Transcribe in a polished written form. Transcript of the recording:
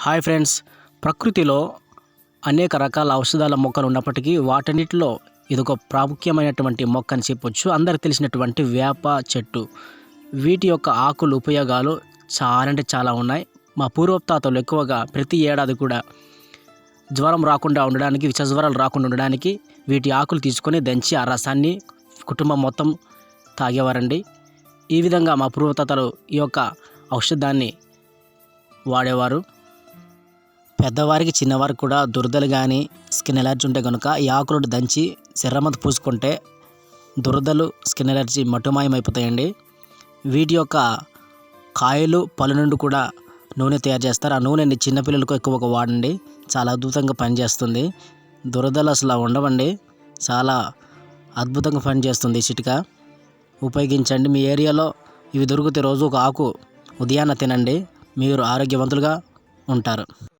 Hi friends, ప్రకృతిలో అనేక రకాల ఔషధాల మొక్కలు ఉన్నప్పటికీ వాటన్నిటిలో ఇదొక ప్రాముఖ్యమైనటువంటి మొక్క అని చెప్పొచ్చు. అందరికి తెలిసినటువంటి వేప చెట్టు. వీటి యొక్క ఆకులు ఉపయోగాలు చాలా అంటే చాలా ఉన్నాయి. మా పూర్వతాతలు ఎక్కువగా ప్రతి ఏడాది కూడా జ్వరం రాకుండా ఉండడానికి, విష జ్వరాలు రాకుండా ఉండడానికి వీటి ఆకులు తీసుకొని దంచి ఆ రసాన్ని కుటుంబం మొత్తం తాగేవారండి. ఈ విధంగా మా పూర్వతాతలు ఈ యొక్క ఔషధాన్ని వాడేవారు. పెద్దవారికి చిన్నవారికి కూడా దురదలు కానీ స్కిన్ ఎలర్జీ ఉంటే కనుక ఈ ఆకులను దంచి శరీరమంతా పూసుకుంటే దురదలు, స్కిన్ ఎలర్జీ మటుమాయమైపోతాయండి. వీటి యొక్క కాయలు, పళ్ళు నుండి కూడా నూనె తయారు చేస్తారు. ఆ నూనెని చిన్నపిల్లలకు ఎక్కువగా వాడండి, చాలా అద్భుతంగా పనిచేస్తుంది. దురదలు అసలు ఉండవండి, చాలా అద్భుతంగా పనిచేస్తుంది ఈ చిట్కా. ఉపయోగించండి. మీ ఏరియాలో ఇవి దొరికితే రోజు ఒక ఆకు ఉదయాన్నే తినండి, మీరు ఆరోగ్యవంతులుగా ఉంటారు.